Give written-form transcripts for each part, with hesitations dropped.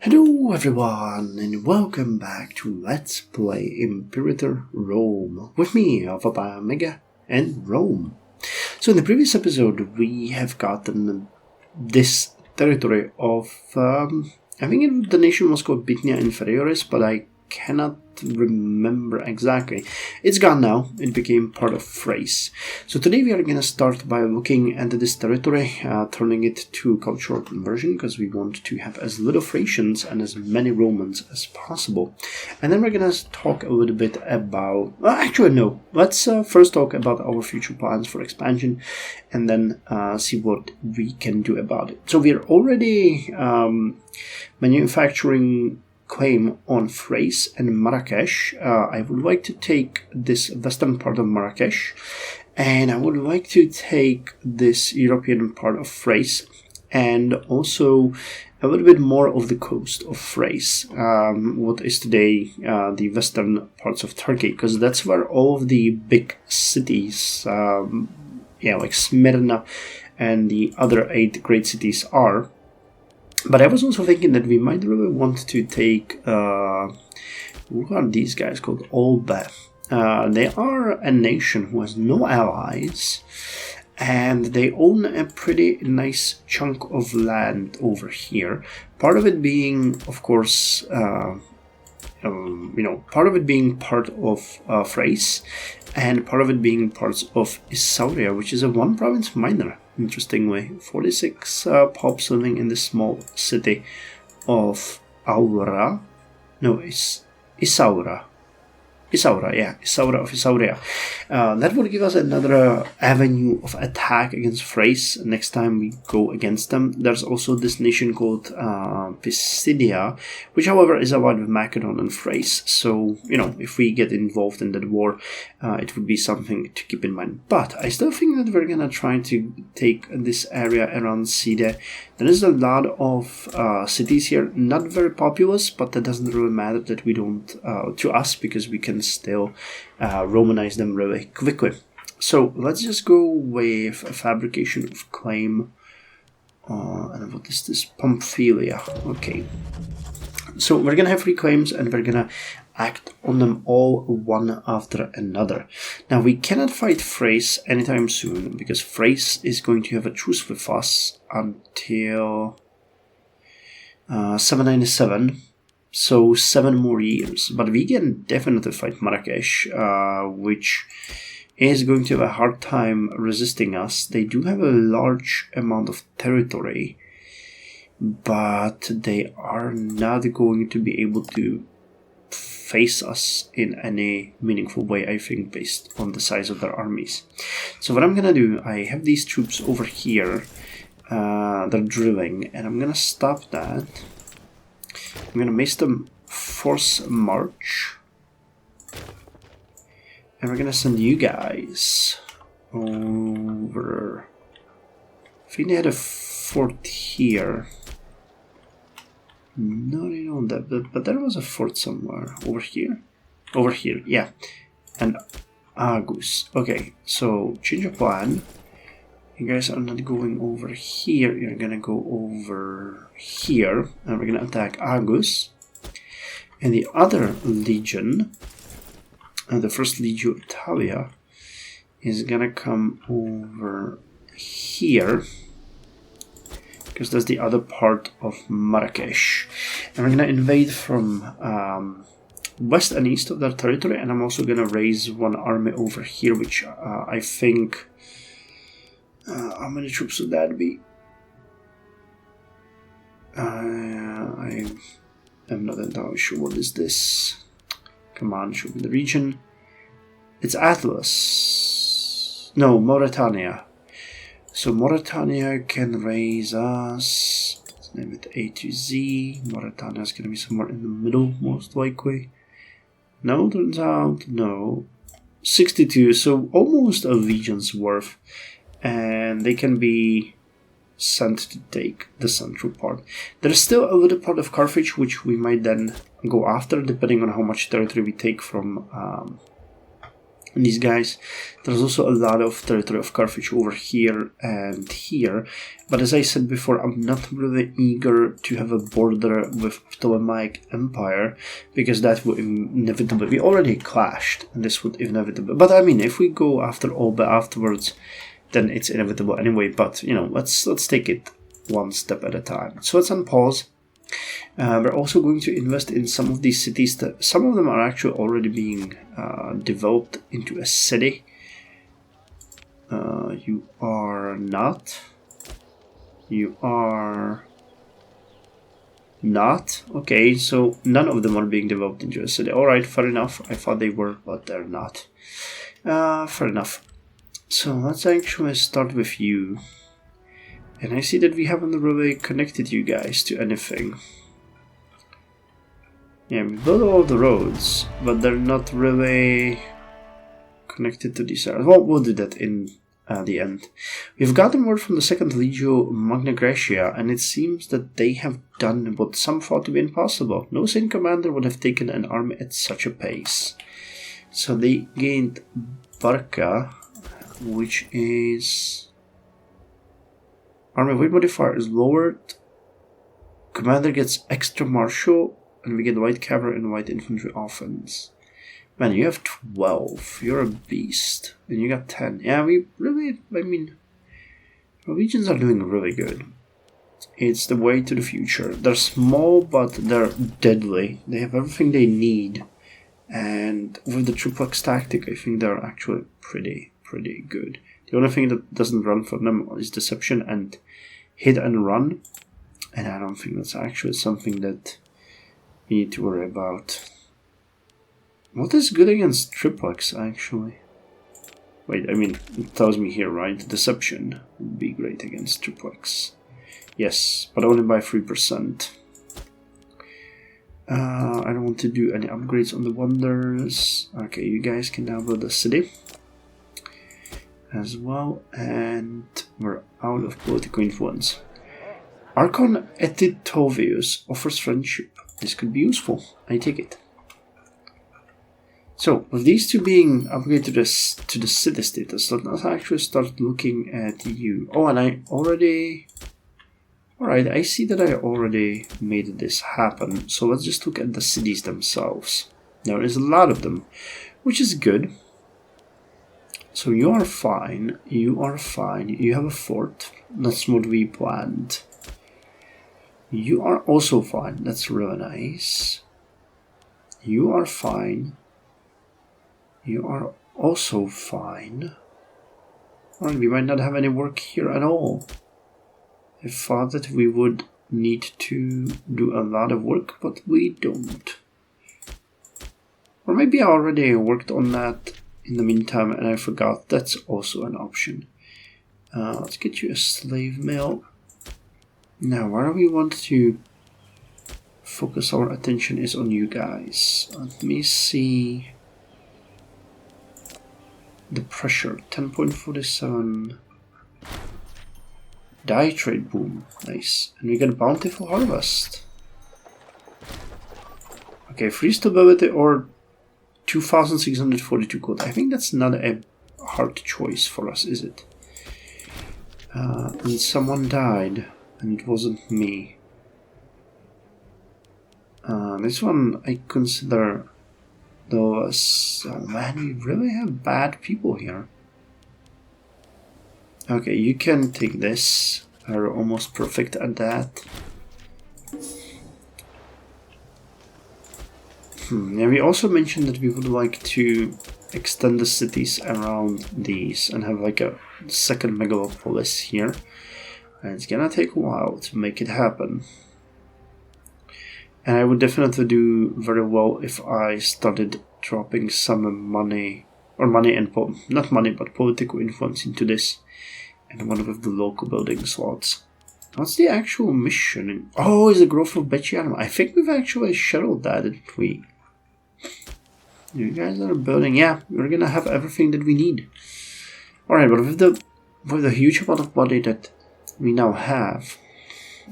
Hello everyone and welcome back to Let's Play Imperator Rome with me, Alpha Mega and Rome. So in the previous episode we have gotten this territory of, I think the nation was called Bithynia Inferioris, but I cannot remember exactly. It's gone now, it became part of Thrace. So today we are going to start by looking at this territory, turning it to cultural conversion, because we want to have as little Thracians and as many Romans as possible. And then we're going to talk a little bit about, actually no, let's first talk about our future plans for expansion and then see what we can do about it. So we're already manufacturing claim on Thrace and Marrakesh. I would like to take this western part of Marrakesh, and I would like to take this European part of Thrace, and also a little bit more of the coast of Thrace, what is today the western parts of Turkey, because that's where all of the big cities, like Smyrna and the other 8 great cities are. But I was also thinking that we might really want to take, who are these guys called? Olbe. They are a nation who has no allies, and they own a pretty nice chunk of land over here. Part of it being, of course, part of it being part of Thrace, and part of it being parts of Isauria, which is a one-province minor. Interestingly, 46 pops living in the small city of Aura. No, it's Isaura. Isaura of Isauria. That would give us another avenue of attack against Thrace next time we go against them. There's also this nation called Pisidia, which however is allied with Macedon and Thrace. So, if we get involved in that war, it would be something to keep in mind. But I still think that we're gonna try to take this area around Side. There is a lot of cities here, not very populous, but that doesn't really matter that we don't, to us, because we can still Romanize them really quickly. So let's just go with a fabrication of claim. And what is this? Pamphylia. Okay. So we're gonna have 3 claims and we're gonna act on them all one after another. Now we cannot fight Thrace anytime soon because Thrace is going to have a truce with us until 797. So 7 more years, but we can definitely fight Marrakesh, which is going to have a hard time resisting us. They do have a large amount of territory, but they are not going to be able to face us in any meaningful way, I think, based on the size of their armies. So what I'm gonna do, I have these troops over here, they're drilling, and I'm gonna stop that. I'm going to make them force march, and we're going to send you guys over. I think they had a fort here. No, they don't have that, but there was a fort somewhere. Over here? Over here, yeah. And Agus. Okay, so change your plan. You guys are not going over here, you're gonna go over here, and we're gonna attack Agus. And the other legion, the first Legio Italia, is gonna come over here, because that's the other part of Marrakesh. And we're gonna invade from west and east of their territory, and I'm also gonna raise one army over here, which I think... how many troops would that be? I am not entirely sure. What is this? Come on, show me the region. It's Atlas. No, Mauritania. So Mauritania can raise us. Let's name it A to Z. Mauritania is going to be somewhere in the middle, most likely. No, turns out, no. 62, so almost a legion's worth. And they can be sent to take the central part. There's still a little part of Carthage which we might then go after, depending on how much territory we take from these guys. There's also a lot of territory of Carthage over here and here, but as I said before, I'm not really eager to have a border with Ptolemaic Empire, because that would inevitably, we already clashed, and this would inevitably, but I mean, if we go after Alba afterwards, then it's inevitable anyway. But you know, let's take it one step at a time. So let's unpause. We're also going to invest in some of these cities. That some of them are actually already being developed into a city. You are not. You are not. Okay, so none of them are being developed into a city. Alright, fair enough. I thought they were, but they're not. Fair enough. So let's actually start with you. And I see that we haven't really connected you guys to anything. Yeah, we built all the roads, but they're not really connected to these areas. Well, we'll do that in the end. We've gotten word from the 2nd Legio Magna Graecia, and it seems that they have done what some thought to be impossible. No sane commander would have taken an army at such a pace. So they gained Barca, which is... Army weight modifier is lowered. Commander gets extra martial, and we get white cavalry and white infantry offense. Man, you have 12. You're a beast. And you got 10. Yeah, we really, I mean, Norwegians are doing really good. It's the way to the future. They're small, but they're deadly. They have everything they need. And with the triplex tactic, I think they're actually pretty good. The only thing that doesn't run for them is deception and hit and run. And I don't think that's actually something that we need to worry about. What is good against triplex, actually? Wait, I mean, it tells me here, right? Deception would be great against triplex. Yes, but only by 3%. I don't want to do any upgrades on the wonders. Okay, you guys can now build a city as well, and we're out of political influence. Archon Etitovius offers friendship. This could be useful. I take it. So, with these two being upgraded to the city status, let's actually start looking at you. Oh, and I already... Alright, I see that I already made this happen. So let's just look at the cities themselves. There is a lot of them, which is good. So you are fine. You are fine. You have a fort. That's what we planned. You are also fine. That's really nice. You are fine. You are also fine. Alright, we might not have any work here at all. I thought that we would need to do a lot of work, but we don't. Or maybe I already worked on that in the meantime and I forgot. That's also an option. Let's get you a slave mill. Now, where we want to focus our attention is on you guys. Let me see. The pressure, 10.47. Dye trade boom, nice. And we get bountiful harvest. Okay, free stability or 2,642 gold. I think that's not a hard choice for us, is it? And someone died, and it wasn't me. This one I consider, though, as... Oh man, we really have bad people here. Okay, you can take this. We're almost perfect at that. Yeah, we also mentioned that we would like to extend the cities around these and have like a second megalopolis here. And it's gonna take a while to make it happen. And I would definitely do very well if I started dropping some money, or money and, not money, but political influence into this. And one of the local building slots. What's the actual mission? Oh, is the growth of Betianum. I think we've actually scheduled that, didn't we? You guys are building. Yeah, we're gonna have everything that we need. Alright, but with the huge amount of money that we now have,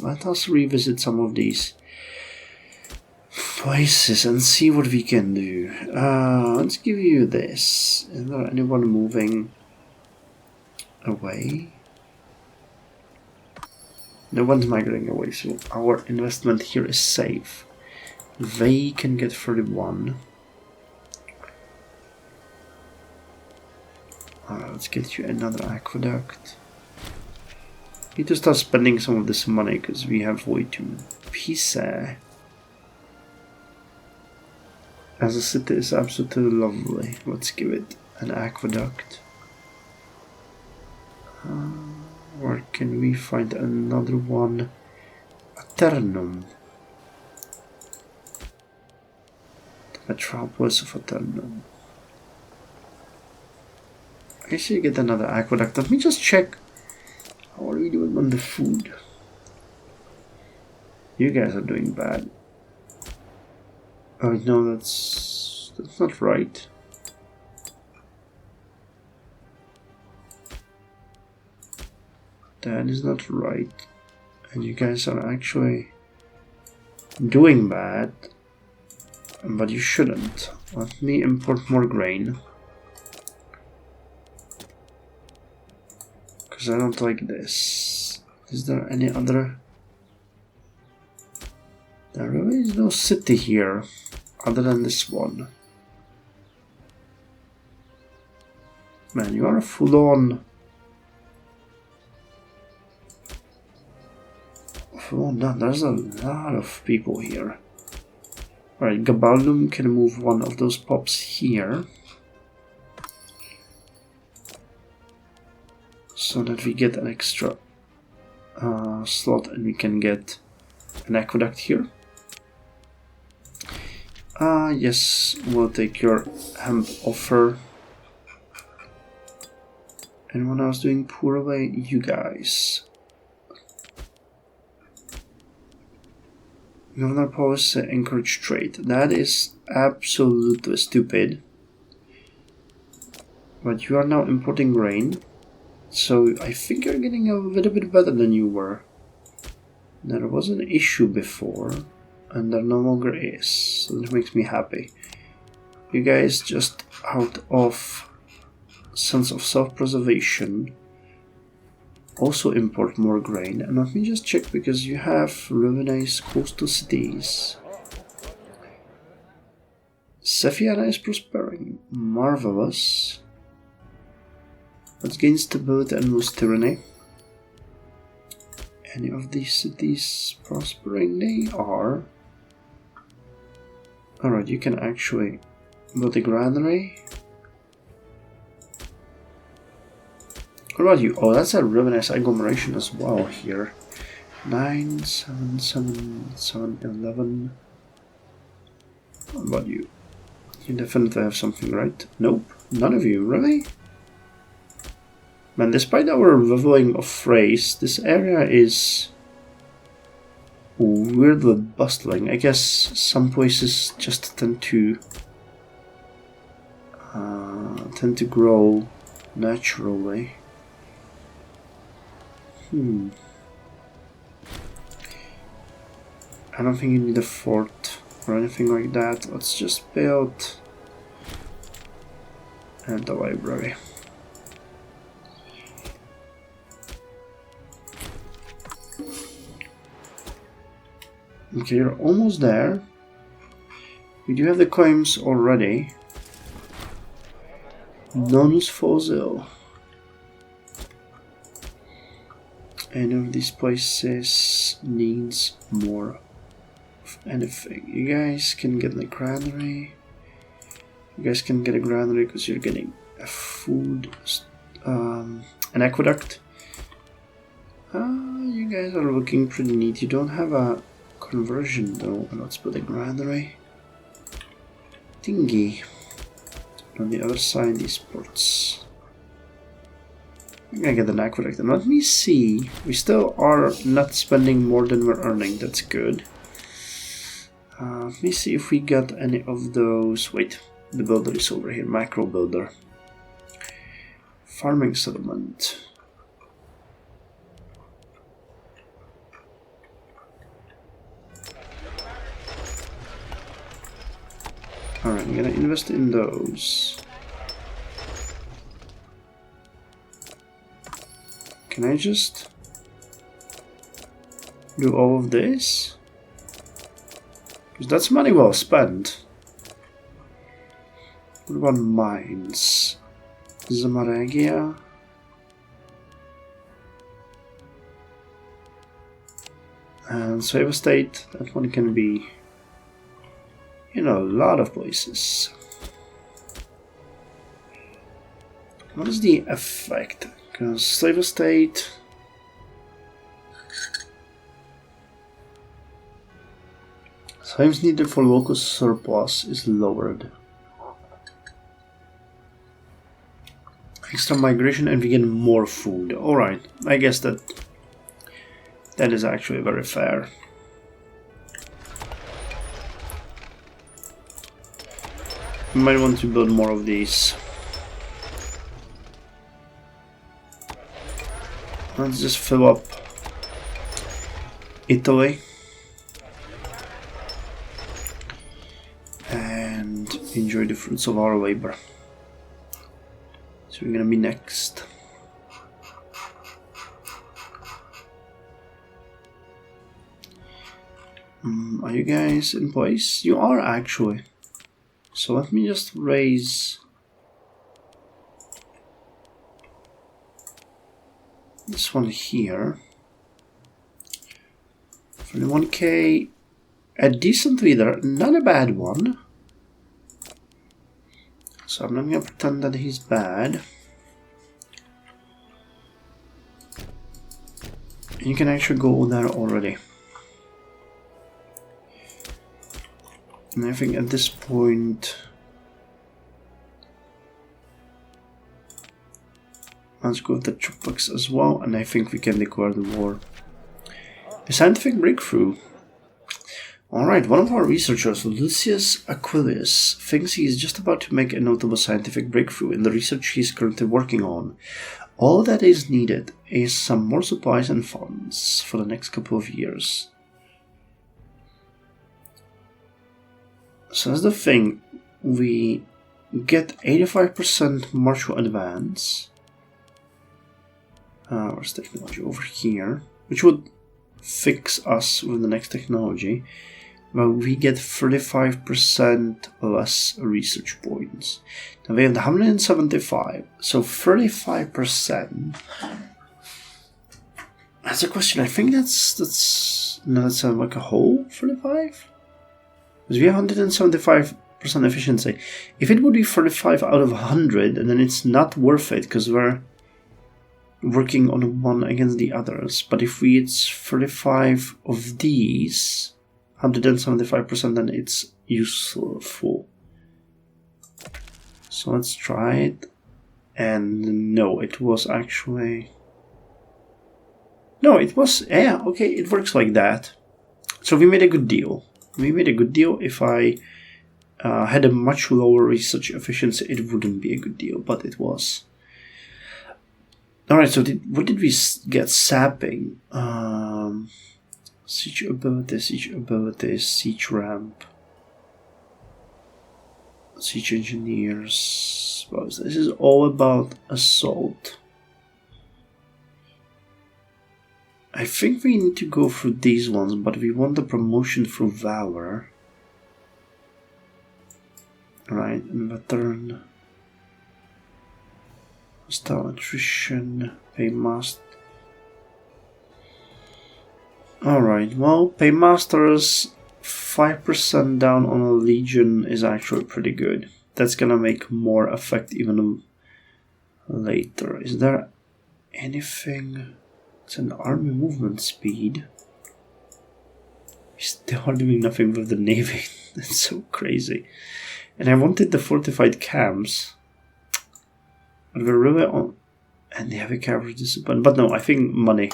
let us revisit some of these choices and see what we can do. Let's give you this. Is there anyone moving away? No one's migrating away, so our investment here is safe. They can get 31. Let's get you another aqueduct. Need to start spending some of this money because we have way too. Pisa as a city is absolutely lovely. Let's give it an aqueduct. Where can we find another one? Aternum. The metropolis of Aternum. I should get another aqueduct. Let me just check. How are we doing on the food? You guys are doing bad. Oh no, that's not right. That is not right. And you guys are actually doing bad. But you shouldn't. Let me import more grain. Because I don't like this. Is there any other? There really is no city here other than this one. Man, you are full on. There's a lot of people here. Alright, Gabaldum can move one of those pops here. So that we get an extra slot and we can get an aqueduct here. Yes, we'll take your hemp offer. Anyone else doing poor away? You guys. Governor policy encourage trade. That is absolutely stupid. But you are now importing grain. So I think you're getting a little bit better than you were. There was an issue before, and there no longer is. So that makes me happy. You guys just out of sense of self-preservation also import more grain. And let me just check because you have really nice coastal cities. Sephiana is prospering. Marvelous. Let's gain stability and lose tyranny. Any of these cities prospering? They are. Alright, you can actually build a granary. What about you? Oh, that's a really nice agglomeration as well here. 9, 7, 7, 7, 11. What about you? You definitely have something, right? Nope, none of you, really? Man, despite our leveling of phrase, this area is weirdly bustling. I guess some places just tend to grow naturally. I don't think you need a fort or anything like that. Let's just build and the library. Okay, you're almost there. We do have the claims already. Nonus Fossil. Any of these places needs more of anything. You guys can get the granary. You guys can get a granary because you're getting a food, an aqueduct. You guys are looking pretty neat. You don't have a conversion though. Let's put a granary. Thingy. On the other side, these ports. I'm gonna get an aqueduct. And let me see. We still are not spending more than we're earning. That's good. Let me see if we got any of those. Wait, the builder is over here. Macro builder. Farming settlement. Alright, I'm gonna invest in those. Can I just do all of this? Because that's money well spent. What about mines? Zamaragia. And Save State, that one can be in a lot of places. What is the effect? Because Slave State. Times needed for local surplus is lowered. Extra migration and we get more food. Alright, I guess that is actually very fair. We might want to build more of these. Let's just fill up Italy. And enjoy the fruits of our labor. So we're gonna be next. Are you guys in place? You are actually. So let me just raise this one here. 21k. A decent leader, not a bad one. So I'm not gonna pretend that he's bad. You can actually go there already. And I think at this point, let's go with the tropics as well, and I think we can declare the war. A scientific breakthrough. Alright, one of our researchers, Lucius Aquilius, thinks he is just about to make a notable scientific breakthrough in the research he is currently working on. All that is needed is some more supplies and funds for the next couple of years. So that's the thing, we get 85% martial advance. Where's technology? Over here, which would fix us with the next technology. But we get 35% less research points. Now we have the 175, so 35%. That's a question. I think that's like a whole 35. Because we have 175% efficiency. If it would be 35 out of 100, then it's not worth it because we're working on one against the others. But if it's 35 of these. 175%, then it's useful. So let's try it. And no, it was actually... No, it was... Yeah, okay, it works like that. So we made a good deal. We made a good deal. If I had a much lower research efficiency, it wouldn't be a good deal, but it was. Alright, so what did we get? Sapping. Siege ability, siege ramp, siege engineers. Well, this is all about assault. I think we need to go through these ones, but we want the promotion through valor. Right, and veteran, hostile attrition, paymaster. Alright, well, paymasters 5% down on a legion is actually pretty good. That's gonna make more effect even later. Is there anything? It's an army movement speed. We still are doing nothing with the navy. That's so crazy. And I wanted the fortified camps. But we're really on... And the heavy cavalry discipline. But no, I think money.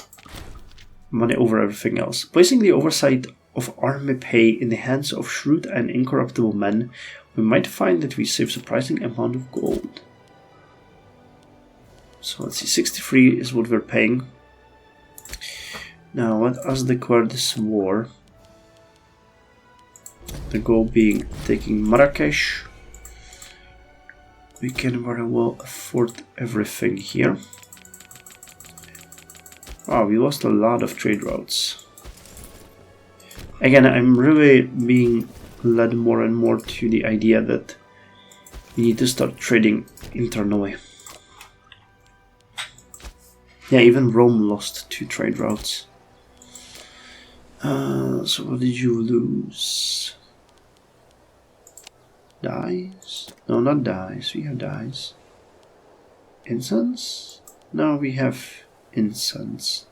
Money over everything else. Placing the oversight of army pay in the hands of shrewd and incorruptible men, we might find that we save surprising amount of gold. So let's see, 63 is what we're paying. Now let us declare this war. The goal being taking Marrakesh. We can very well afford everything here. Wow, we lost a lot of trade routes. Again, I'm really being led more and more to the idea that we need to start trading internally. Yeah, even Rome lost 2 trade routes. So what did you lose? Dyes? No, not dyes. We have dyes. Incense? No, we have incense.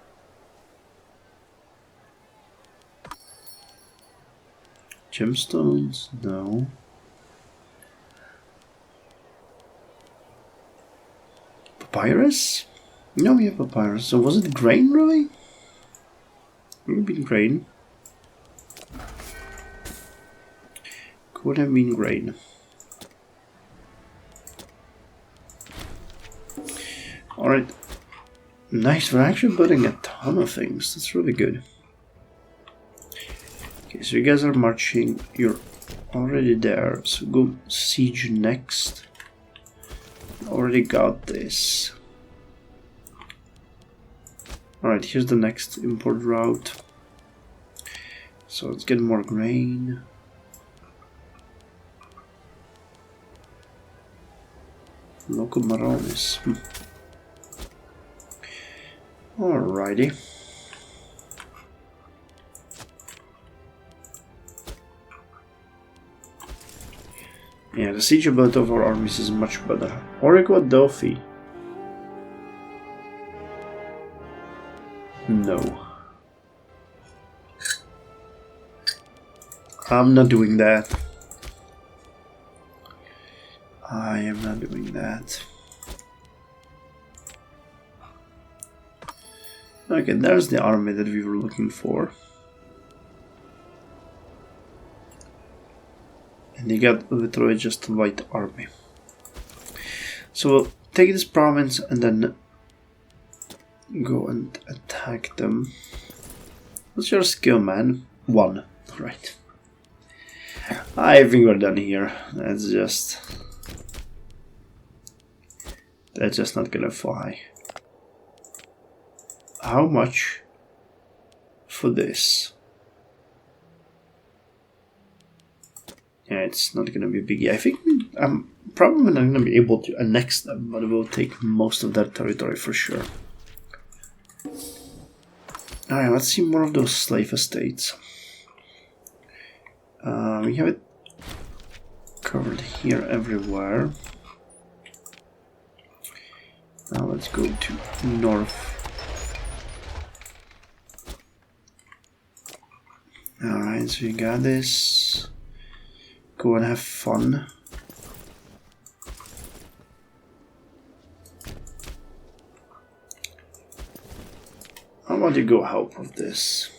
Gemstones? No. Papyrus? No, we have papyrus. So was it grain, really? Maybe grain. Could have been grain. Alright. Nice, we're actually building a ton of things. That's really good. Okay, so you guys are marching. You're already there. So go siege next. Already got this. Alright, here's the next import route. So let's get more grain. Local Maronis. Alrighty. Yeah, the siege ability of our armies is much better. Oracle Delphi. No. I'm not doing that. I am not doing that. Okay, there's the army that we were looking for. And you got literally just a light army. So we'll take this province and then go and attack them. What's your skill, man? 1. Right. I think we're done here. That's just not gonna fly. How much for this? Yeah, it's not gonna be a biggie. I think I'm probably not gonna be able to annex them, but we'll take most of that territory for sure. Alright, let's see more of those slave estates. We have it covered here everywhere. Now let's go to north. Alright, so you got this. Go and have fun. How about you go help with this?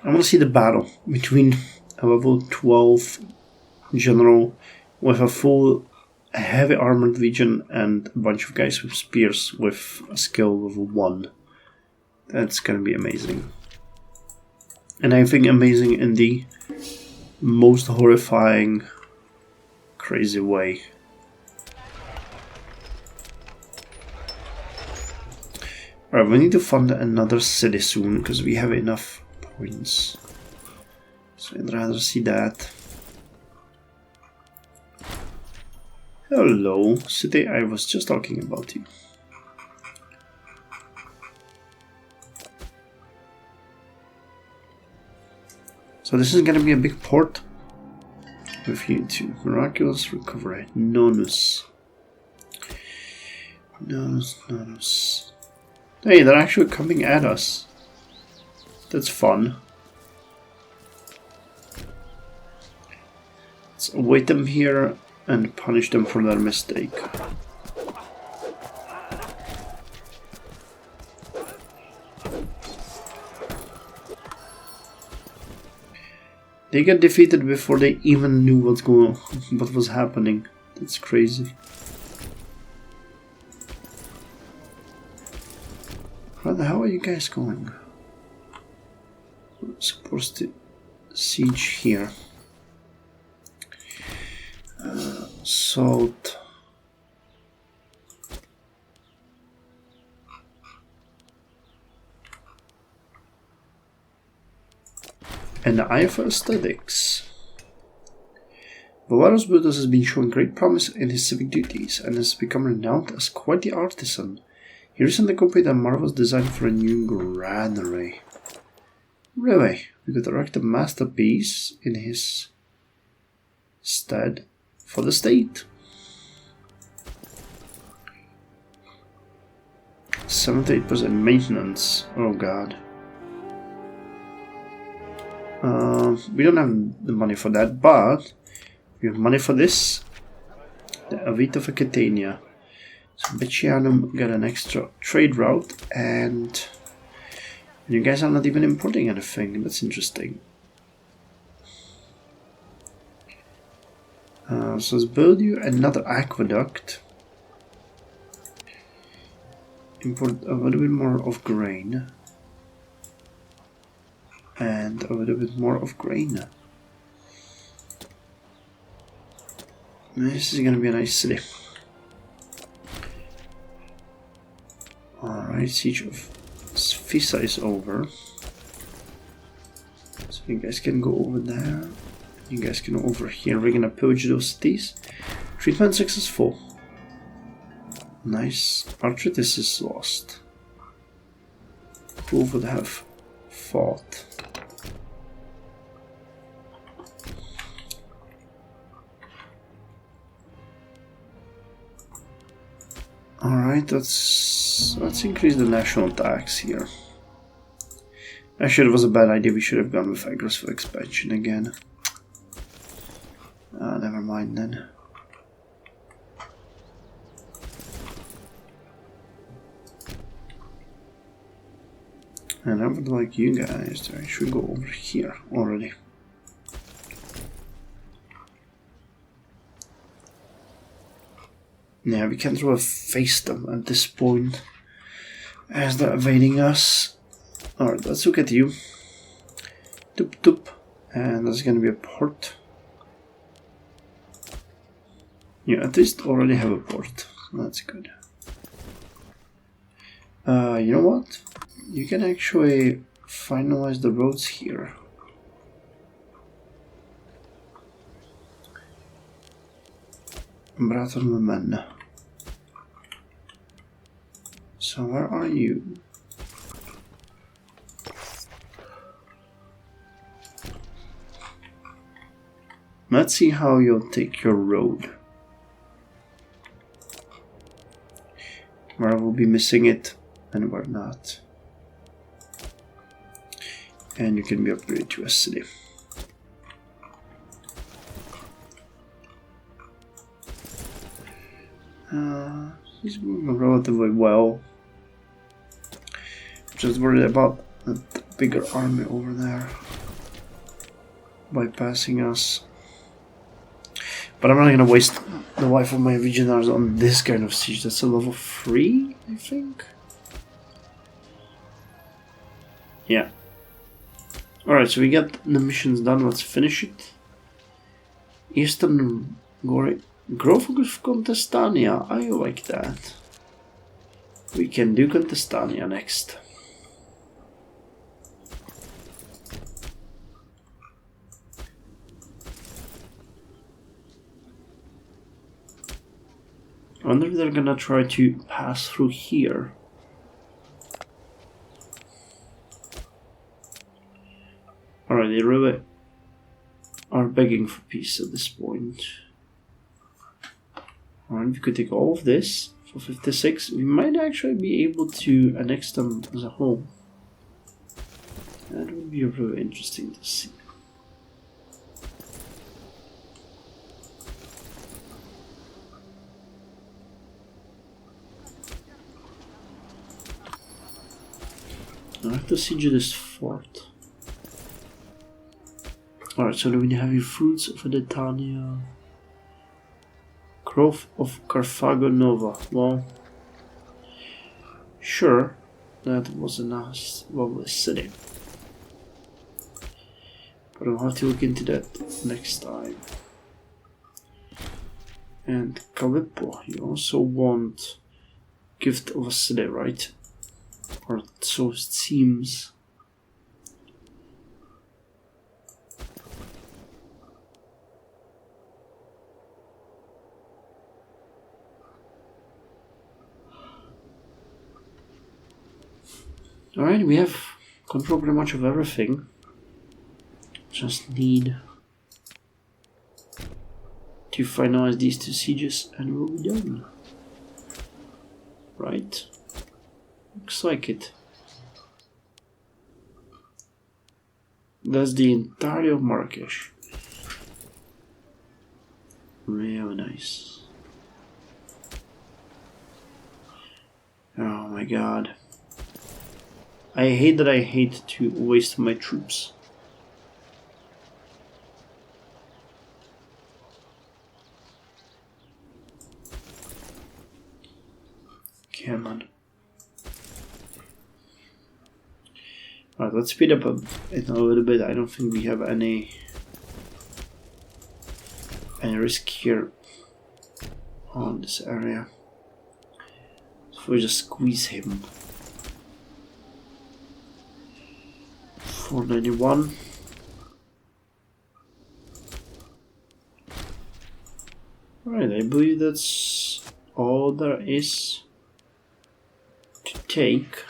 I want to see the battle between a level 12 general with a full heavy armored legion and a bunch of guys with spears with a skill level 1. That's gonna be amazing. And I think amazing in the most horrifying, crazy way. Alright, we need to fund another city soon because we have enough points. So I'd rather see that. Hello, city, I was just talking about you. So this is gonna be a big port with you too. Miraculous recovery. Nonus. Nonus. Hey, they're actually coming at us. That's fun. Let's await them here and punish them for their mistake. They got defeated before they even knew what was happening. That's crazy. Where the hell are you guys going? I'm supposed to siege here. Salt. An eye for aesthetics. Bavaro's Brutus has been showing great promise in his civic duties and has become renowned as quite the artisan. He recently completed a marvelous design for a new granary. Really? We could erect a masterpiece in his stead for the state. 78% maintenance. Oh god. We don't have the money for that, but we have money for this. The Avita for Catania. So Betianum got an extra trade route, and you guys are not even importing anything. That's interesting. So let's build you another aqueduct. Import a little bit more of grain. And a little bit more of grain. This is gonna be a nice city. Alright, siege of Fisa is over. So you guys can go over there. You guys can go over here. We're gonna pillage those cities. Treatment successful. Nice. Arthritis is lost. Who would have fought? Alright, let's increase the national tax here. Actually, it was a bad idea. We should have gone with aggressive expansion again. Never mind then. And I would like you guys to actually go over here already. Yeah, we can't really face them at this point as they're evading us. Alright, let's look at you. Toop toop. And that's gonna be a port. You at least already have a port. That's good. You know what? You can actually finalize the roads here. Brother men. So where are you? Let's see how you'll take your road. Where I will be missing it and where not. And you can be upgraded to a city. He's moving relatively well. Just worried about the bigger army over there bypassing us. But I'm not gonna waste the life of my legionaries on this kind of siege. That's a level 3, I think. Yeah. Alright, so we got the missions done. Let's finish it. Eastern Growth of Contestania. I like that. We can do Contestania next. I wonder if they're gonna try to pass through here. Alright, they really are begging for peace at this point. Alright, we could take all of this for 56. We might actually be able to annex them as a whole. That would be really interesting to see. I have to siege this fort. Alright, so do we have your fruits of Adetania? Growth of Carthago Nova. Well, sure, that was a nice, lovely city. But I'll have to look into that next time. And Calippo, you also want gift of a city, right? Or so it seems. Alright, we have control pretty much of everything. Just need to finalize these 2 sieges and we'll be done. Right? Looks like it. That's the entirety of Marrakesh. Really nice. Oh my god. I hate that I hate to waste my troops. Come on. Alright, let's speed up a little bit. I don't think we have any risk here on this area. So we just squeeze him. 491. Alright, I believe that's all there is to take.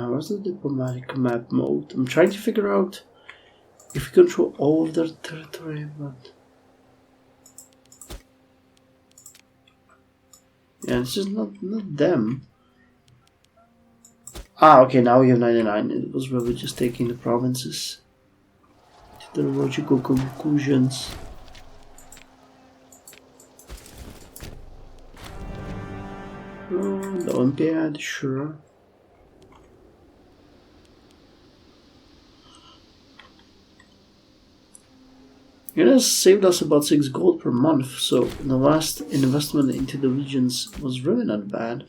What's the diplomatic map mode? I'm trying to figure out if we control all of their territory, but yeah, it's just not them. Ah, okay, now we have 99. It was really just taking the provinces to the logical conclusions. Oh, the Olympiad, sure. It has saved us about 6 gold per month, so the last investment into the regions was really not bad.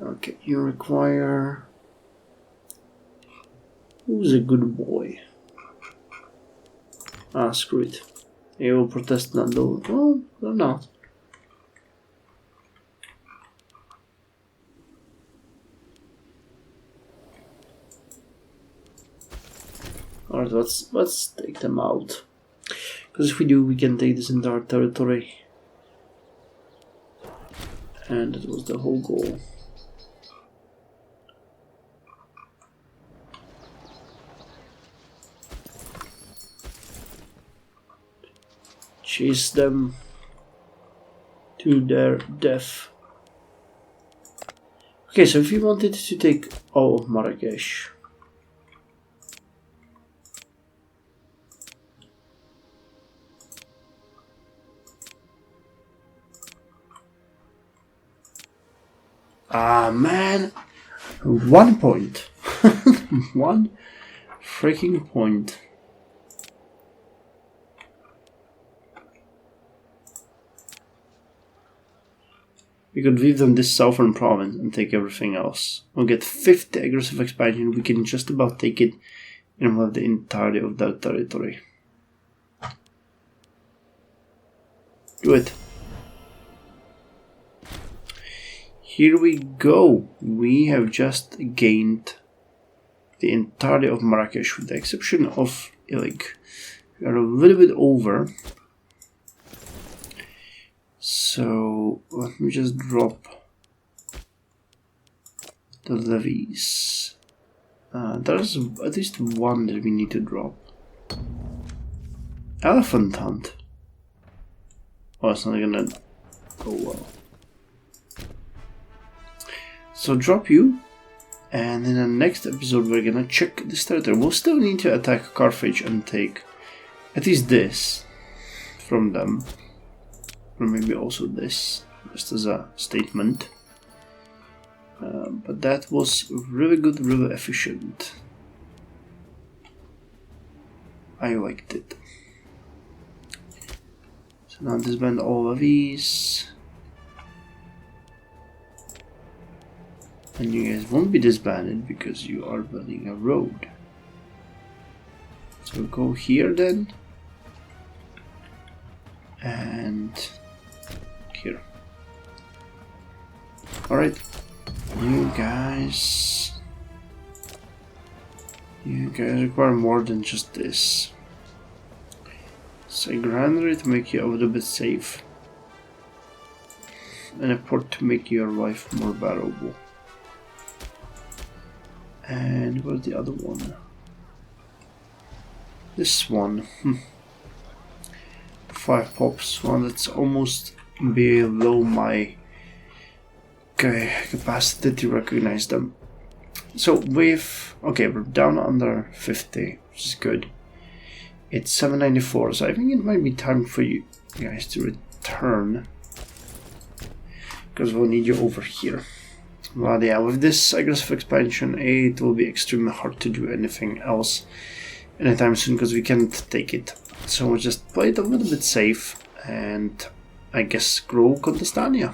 Okay, you require... Who's a good boy? Ah, screw it. They will protest nonetheless. Well, they're not. Alright, let's take them out. Because if we do, we can take this entire territory. And that was the whole goal. Chase them to their death. Okay, so if you wanted to take all of Marrakesh, ah man, 1 point. 1 freaking point. We could leave them this southern province and take everything else. We'll get 50 aggressive expansion. We can just about take it and we'll have the entirety of that territory. Do it. Here we go. We have just gained the entirety of Marrakesh with the exception of Ilig. We are a little bit over. So let me just drop the levies. There's at least one that we need to drop. Elephant hunt. Oh, it's not gonna go well. So drop you, and in the next episode we're gonna check this territory. We'll still need to attack Carthage and take at least this. from them. Or maybe also this, just as a statement. But that was really good, really efficient. I liked it. So now disband all of these. And you guys won't be disbanded because you are building a road. So go here then. And here. Alright. You guys require more than just this. So a granary to make you a little bit safe. And a port to make your life more bearable. And where's the other one? This one. 5 pops. One that's almost below my capacity to recognize them. So okay, we're down under 50, which is good. It's 794, so I think it might be time for you guys to return, because we'll need you over here. Well, yeah, with this aggressive expansion, it will be extremely hard to do anything else anytime soon, because we can't take it. So we'll just play it a little bit safe, and I guess grow Contestania.